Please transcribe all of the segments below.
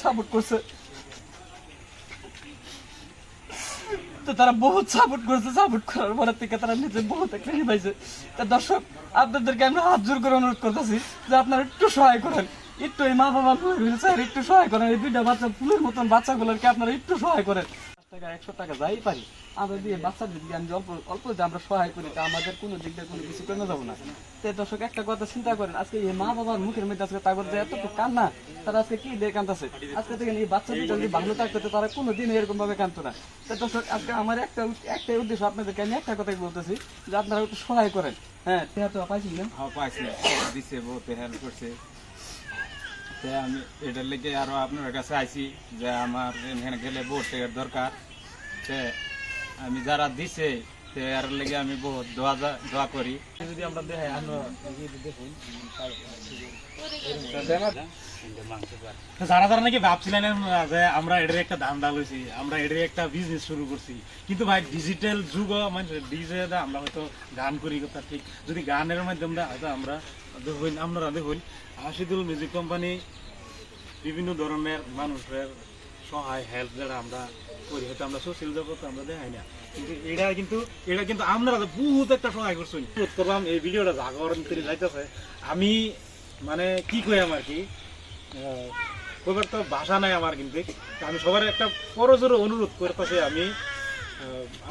Support করছে, তো তারা বহুত সাপোর্ট করেছে। সাপোর্ট করার পরে থেকে তারা নিজে বহুত একটা পাইছে। তা দর্শক, আপনাদেরকে আমরা হাত জোর করে অনুরোধ করতেছি যে আপনারা একটু সহায় করেন, একটু এই মা বাবা স্যার একটু সহায় করেন। এই দুইটা বাচ্চা ফুলের মতন বাচ্চাগুলোকে আপনারা একটু সহায় করেন। 100 টাকা যাই পারি আমরা দিয়ে বাচ্চাদের দিকে আমি অল্প অল্প যে আমরা সহায় করি, তা আমাদের কোনো দিক দিয়ে কোনো কিছু কেন যাবো না। তো দর্শক, একটা কথা চিন্তা করেন, আজকে এই মা বাবার মুখের মধ্যে আজকে তারপর যে এতটুকু কান্না, তারা আজকে কি দিয়ে কান্দছে? আজকে থেকে এই বাচ্চা দুটো যদি ভালো থাকতো তারা কোনোদিন এরকম ভাবে কাঁদতো না। তো দর্শক, আজকে আমার একটাই উদ্দেশ্য, আপনাদেরকে আমি একটা কথাই বলতেছি যে আপনারা একটু সহায় করেন। হ্যাঁ, তো পাইছিলেন? হ্যাঁ পাইছি, দিচ্ছে, বহুত হেল্প করছে। আমি এটার লেগে আরো আপনার কাছে আইছি যে আমার এখানে গেলে বহুত টাকার দরকার। আমি যারা দিছে এর লেগে আমি বহুত দোয়া করি। যদি আমরা দেখাই দেখুন, যারা যারা নাকি ভাবছিলেন যে আমরা এটার একটা ধান্দা লইছি, আমরা এটার একটা বিজনেস শুরু করছি, কিন্তু ভাই ডিজিটাল যুগ, মানে ডিজিটাল আমরা হয়তো গান করি কথা ঠিক, যদি গানের মাধ্যমে হয়তো আমরা দেখুন, আপনারা দেখুন আশিদুল মিউজিক কোম্পানি বিভিন্ন ধরনের মানুষের সহায় হেল্প যারা আমরা করি, হয়তো আমরা সোশ্যাল জগৎ আমরা দেখাই না, কিন্তু এটা কিন্তু আপনারা বহুত একটা সহায় করছেন। করলাম এই ভিডিওটা জাগরণ করে যাইতেছে, আমি মানে কি কই আমার কি কইবার তো ভাষা নাই আমার, কিন্তু আমি সবার একটা পরজোরে অনুরোধ করতেছি, আমি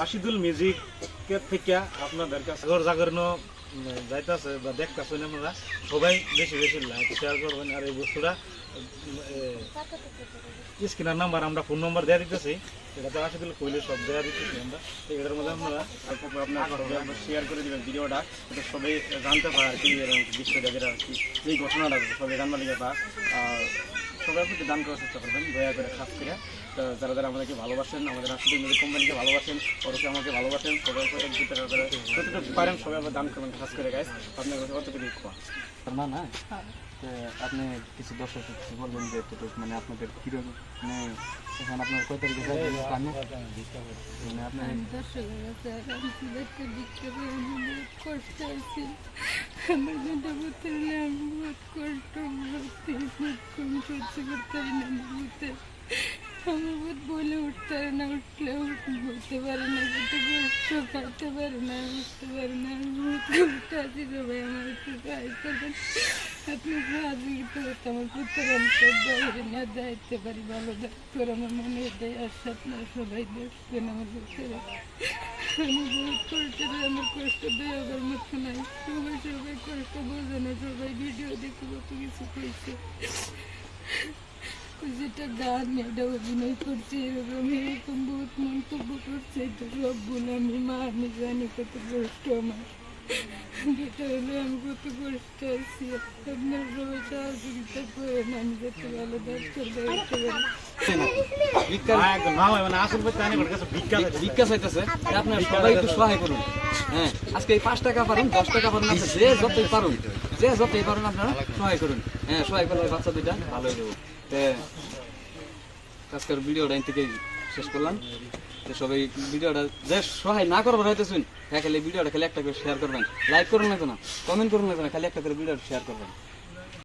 আশিদুল মিউজিকের থেকে আপনাদের কাছে জাগরণ যাইতেছে বা দেখতেছেন, আপনারা সবাই বেশি বেশি লাইক শেয়ার করবেন। আর এই বস্তুটা স্ক্রিনের নাম্বার আমরা ফোন নাম্বার দেওয়া দিতেছি, এটা তো আশিদুল কইলে সব দেওয়া দিতেছি আমরা, এটার মধ্যে আপনারা আপনার শেয়ার করে দেবেন ভিডিওটা, এটা সবাই জানতে পারে আর কি বিশ্বজাগের আর কি এই ঘটনাটা সবাই জানবার লেগে পাক। সবাই প্রতি দান করার চেষ্টা করবেন দয়া করে, খাস করে যারা যারা আমাদেরকে ভালোবাসেন, আমাদের আশিদুল মিউজিক কোম্পানিকে ভালোবাসেন, ওরকে আমাকে ভালোবাসেন, সবাই যতটুকু পারেন সবাই আবার দান করবেন খাস করে। গাইস আপনার কাছে কতটুকু খোয়া না না, আপনি কিছু দর্শক কিছু বলবেন যে মানে আপনাদের কিরকম, মানে এখানে আপনার কয় তারিখে আমার বহুত বলে উঠতে পারে না, উঠলেও বলতে পারে না, যেতে কষ্ট খাইতে পারে না, বুঝতে পারে না। আমি বহুত কষ্ট আছি, সবাই আমার একটু সাহায্য করবেন। আপনি সহযোগিতা করতে আমার পুত্রের অন্তর বাইরে না যাইতে পারি, ভালো ডাক্তার আমার মনে এটাই আসছে, আপনারা সবাই দেখবেন আমার পুত্রেরা। আমি বহুত কষ্ট, আমার কষ্ট দেওয়ার মতো নাই, সবাই সবাই কষ্ট বোঝে না, সবাই ভিডিও দেখে কত কিছু কইছে, যেটা গান এটা অভিনয় করছে, এরকম বহুত মন্তব্য করছে, এটা সব বলে আমি মা, আমি জানি কত কষ্ট আমার, যেটা হলে আমি কত কষ্ট আছি। আপনার সবাই সহযোগিতা করেন, আমি যাতে ভালো ডাক্তার দেখাতে পারি। ভিক্ষা চাইতেছে, আপনার সবাই একটু সহায় করুন। হ্যাঁ, আজকে 5 টাকা পারেন, 10 টাকা পারেন, আপনি যে যতই পারুন, আপনারা সহায় করুন। হ্যাঁ, সহায় করলে বাচ্চা দুইটা ভালো হয়ে যাবো। আজকের ভিডিওটা এখান থেকে শেষ করলাম। সবাই ভিডিওটা যে সহায় না করবার হইতেছেন, হ্যাঁ খালি ভিডিওটা খালি একটা করে শেয়ার করবেন, লাইক করুন না, কমেন্ট করুন না, খালি একটা করে ভিডিওটা শেয়ার করবেন।